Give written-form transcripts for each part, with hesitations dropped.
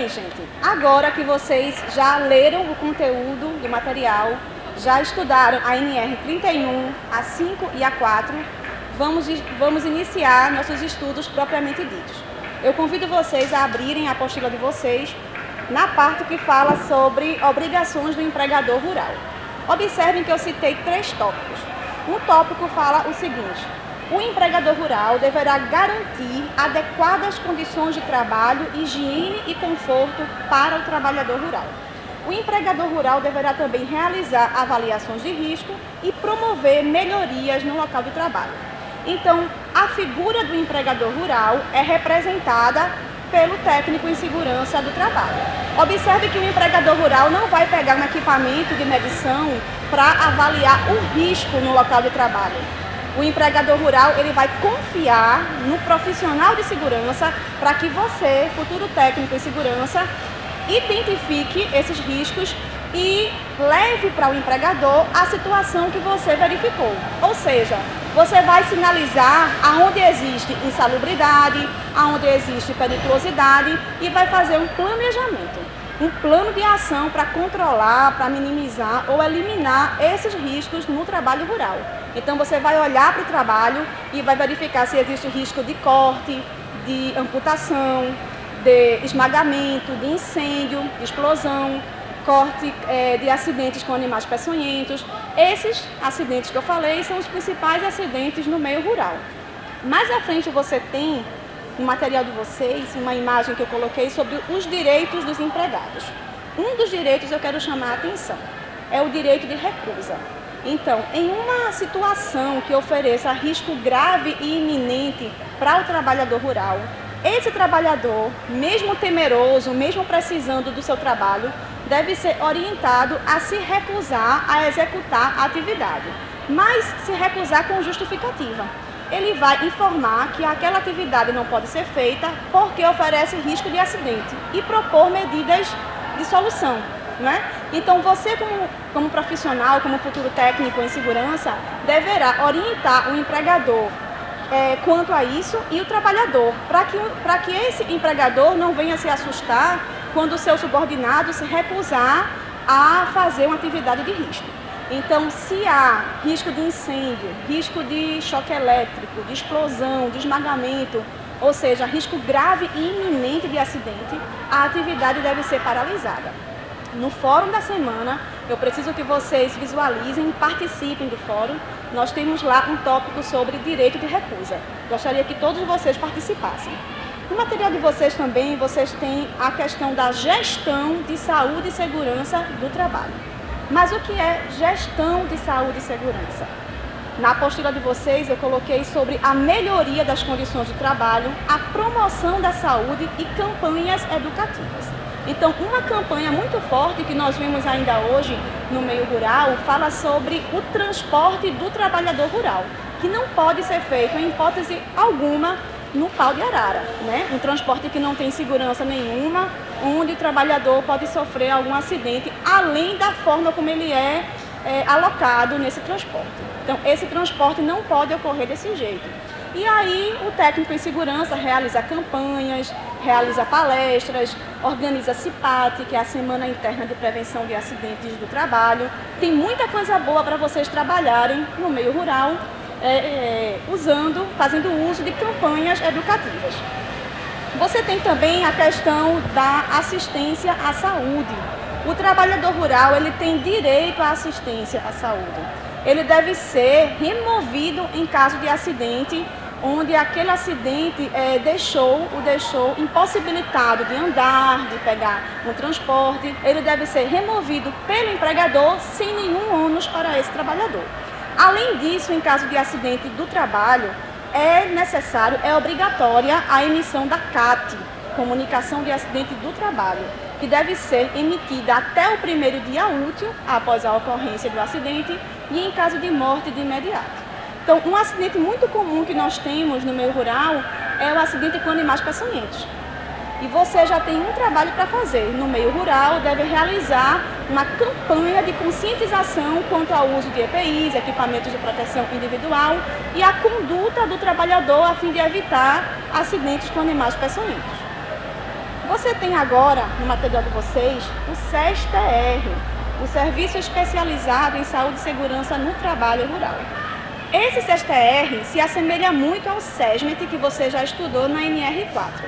bem, gente, agora que vocês já leram o conteúdo do material, já estudaram a NR 31, a 5 e a 4, vamos iniciar nossos estudos propriamente ditos. Eu convido vocês a abrirem a apostila de vocês na parte que fala sobre obrigações do empregador rural. Observem que eu citei 3 tópicos. Um tópico fala o seguinte: o empregador rural deverá garantir adequadas condições de trabalho, higiene e conforto para o trabalhador rural. O empregador rural deverá também realizar avaliações de risco e promover melhorias no local de trabalho. Então, a figura do empregador rural é representada pelo técnico em segurança do trabalho. Observe que o empregador rural não vai pegar um equipamento de medição para avaliar o risco no local de trabalho. O empregador rural ele vai confiar no profissional de segurança para que você, futuro técnico em segurança, identifique esses riscos e leve para o empregador a situação que você verificou. Ou seja, você vai sinalizar aonde existe insalubridade, aonde existe periculosidade e vai fazer um planejamento, um plano de ação para controlar, para minimizar ou eliminar esses riscos no trabalho rural. Então você vai olhar para o trabalho e vai verificar se existe risco de corte, de amputação, de esmagamento, de incêndio, de explosão, corte de acidentes com animais peçonhentos. Esses acidentes que eu falei são os principais acidentes no meio rural. Mais à frente você tem no material de vocês uma imagem que eu coloquei sobre os direitos dos empregados. Um dos direitos eu quero chamar a atenção, é o direito de recusa. Então, em uma situação que ofereça risco grave e iminente para o trabalhador rural, esse trabalhador, mesmo temeroso, mesmo precisando do seu trabalho, deve ser orientado a se recusar a executar a atividade, mas se recusar com justificativa. Ele vai informar que aquela atividade não pode ser feita porque oferece risco de acidente e propor medidas de solução, né? Então você como profissional, como futuro técnico em segurança, deverá orientar o empregador quanto a isso e o trabalhador, para que esse empregador não venha se assustar quando o seu subordinado se recusar a fazer uma atividade de risco. Então, se há risco de incêndio, risco de choque elétrico, de explosão, de esmagamento, ou seja, risco grave e iminente de acidente, a atividade deve ser paralisada. No fórum da semana, eu preciso que vocês visualizem, participem do fórum. Nós temos lá um tópico sobre direito de recusa. Gostaria que todos vocês participassem. No material de vocês também, vocês têm a questão da gestão de saúde e segurança do trabalho. Mas o que é gestão de saúde e segurança? Na apostila de vocês eu coloquei sobre a melhoria das condições de trabalho, a promoção da saúde e campanhas educativas. Então, uma campanha muito forte que nós vemos ainda hoje no meio rural fala sobre o transporte do trabalhador rural, que não pode ser feito em hipótese alguma no pau de arara, né? Um transporte que não tem segurança nenhuma, onde o trabalhador pode sofrer algum acidente, além da forma como ele é alocado nesse transporte. Então, esse transporte não pode ocorrer desse jeito. E aí, o técnico em segurança realiza campanhas, realiza palestras, organiza CIPAT, que é a Semana Interna de Prevenção de Acidentes do Trabalho. Tem muita coisa boa para vocês trabalharem no meio rural, fazendo uso de campanhas educativas. Você tem também a questão da assistência à saúde. O trabalhador rural ele tem direito à assistência à saúde. Ele deve ser removido em caso de acidente, onde aquele acidente o deixou impossibilitado de andar, de pegar um transporte. Ele deve ser removido pelo empregador sem nenhum ônus para esse trabalhador. Além disso, em caso de acidente do trabalho, é obrigatória a emissão da CAT, Comunicação de Acidente do Trabalho, que deve ser emitida até o primeiro dia útil após a ocorrência do acidente e em caso de morte de imediato. Então, um acidente muito comum que nós temos no meio rural é o acidente com animais peçonhentos. E você já tem um trabalho para fazer. No meio rural, deve realizar uma campanha de conscientização quanto ao uso de EPIs, equipamentos de proteção individual, e a conduta do trabalhador a fim de evitar acidentes com animais peçonhentos. Você tem agora, no material de vocês, o SES-TR, o Serviço Especializado em Saúde e Segurança no Trabalho Rural. Esse SES-TR se assemelha muito ao SESMET que você já estudou na NR4.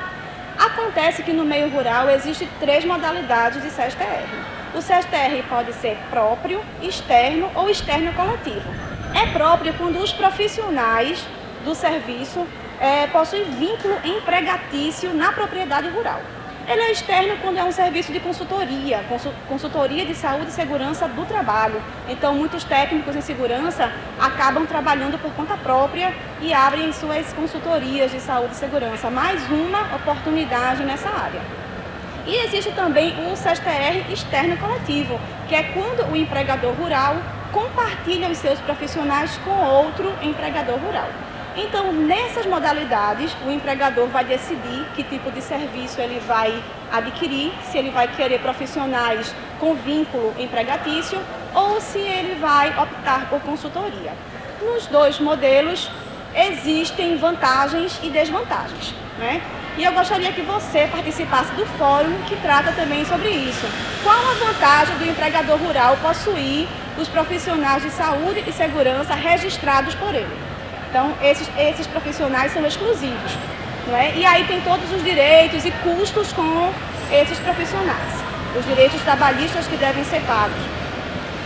Acontece que no meio rural existem 3 modalidades de SES-TR. O SES-TR pode ser próprio, externo ou externo coletivo. É próprio quando os profissionais do serviço possuem vínculo empregatício na propriedade rural. Ele é externo quando é um serviço de consultoria de saúde e segurança do trabalho. Então, muitos técnicos em segurança acabam trabalhando por conta própria e abrem suas consultorias de saúde e segurança. Mais uma oportunidade nessa área. E existe também o SES-TR externo coletivo, que é quando o empregador rural compartilha os seus profissionais com outro empregador rural. Então, nessas modalidades, o empregador vai decidir que tipo de serviço ele vai adquirir, se ele vai querer profissionais com vínculo empregatício ou se ele vai optar por consultoria. Nos 2 modelos, existem vantagens e desvantagens, né? E eu gostaria que você participasse do fórum que trata também sobre isso. Qual a vantagem do empregador rural possuir os profissionais de saúde e segurança registrados por ele? Então, esses profissionais são exclusivos, não é? E aí tem todos os direitos e custos com esses profissionais. Os direitos trabalhistas que devem ser pagos.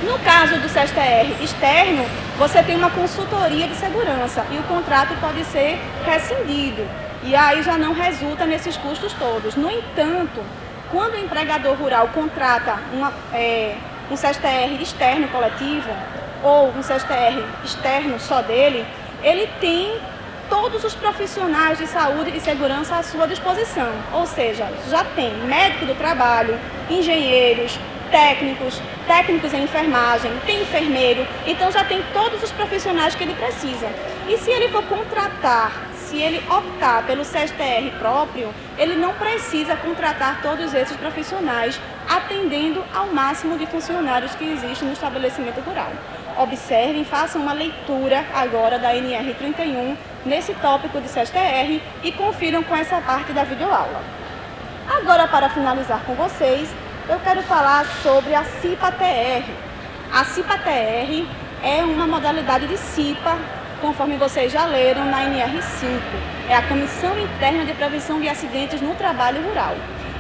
No caso do SES-TR externo, você tem uma consultoria de segurança e o contrato pode ser rescindido. E aí já não resulta nesses custos todos. No entanto, quando o empregador rural contrata um SES-TR externo coletivo ou um SES-TR externo só dele, ele tem todos os profissionais de saúde e segurança à sua disposição. Ou seja, já tem médico do trabalho, engenheiros, técnicos em enfermagem, tem enfermeiro, então já tem todos os profissionais que ele precisa. E se ele for contratar, se ele optar pelo SES-TR próprio, ele não precisa contratar todos esses profissionais, atendendo ao máximo de funcionários que existem no estabelecimento rural. Observem, façam uma leitura agora da NR31 nesse tópico de SES-TR e confiram com essa parte da videoaula. Agora, para finalizar com vocês, eu quero falar sobre a CIPA-TR. A CIPA-TR é uma modalidade de CIPA, conforme vocês já leram na NR5. É a Comissão Interna de Prevenção de Acidentes no Trabalho Rural.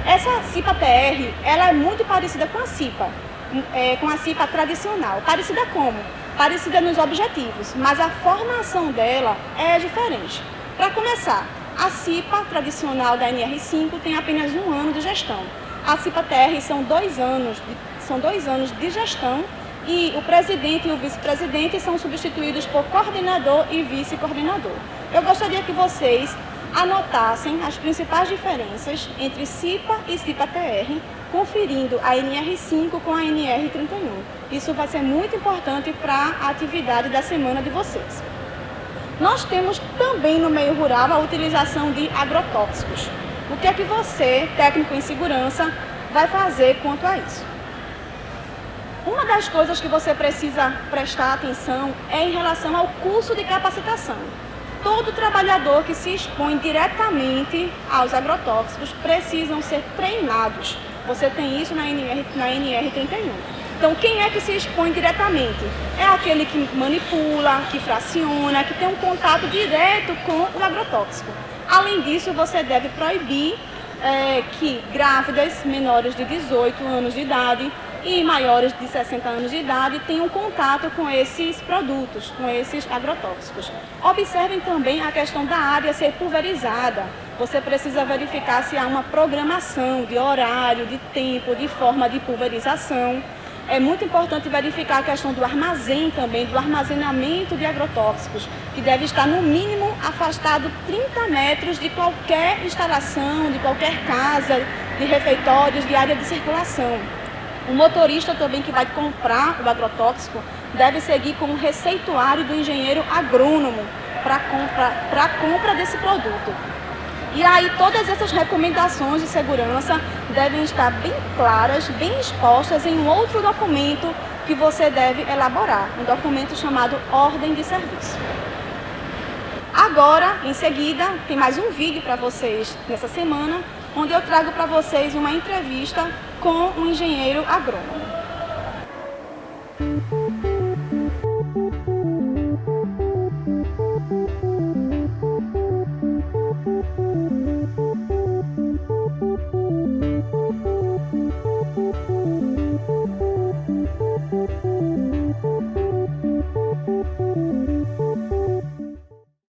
Essa CIPA-TR, ela é muito parecida com a CIPA tradicional. Parecida como? Parecida nos objetivos, mas a formação dela é diferente. Para começar, a CIPA tradicional da NR5 tem apenas 1 ano de gestão. A CIPA-TR são 2 anos de gestão e o presidente e o vice-presidente são substituídos por coordenador e vice-coordenador. Eu gostaria que vocês anotassem as principais diferenças entre CIPA e CIPA-TR, conferindo a NR5 com a NR31. Isso vai ser muito importante para a atividade da semana de vocês. Nós temos também no meio rural a utilização de agrotóxicos. O que é que você, técnico em segurança, vai fazer quanto a isso? Uma das coisas que você precisa prestar atenção é em relação ao curso de capacitação. Todo trabalhador que se expõe diretamente aos agrotóxicos precisam ser treinados. Você tem isso na NR31. Então, quem é que se expõe diretamente? É aquele que manipula, que fraciona, que tem um contato direto com o agrotóxico. Além disso, você deve proibir que grávidas menores de 18 anos de idade e maiores de 60 anos de idade tenham contato com esses produtos, com esses agrotóxicos. Observem também a questão da área ser pulverizada. Você precisa verificar se há uma programação de horário, de tempo, de forma de pulverização. É muito importante verificar a questão do armazém também, do armazenamento de agrotóxicos, que deve estar no mínimo afastado 30 metros de qualquer instalação, de qualquer casa, de refeitórios, de área de circulação. O motorista também que vai comprar o agrotóxico deve seguir com o receituário do engenheiro agrônomo para a compra desse produto. E aí todas essas recomendações de segurança devem estar bem claras, bem expostas em um outro documento que você deve elaborar, um documento chamado Ordem de Serviço. Agora, em seguida, tem mais um vídeo para vocês nessa semana, onde eu trago para vocês uma entrevista com um engenheiro agrônomo.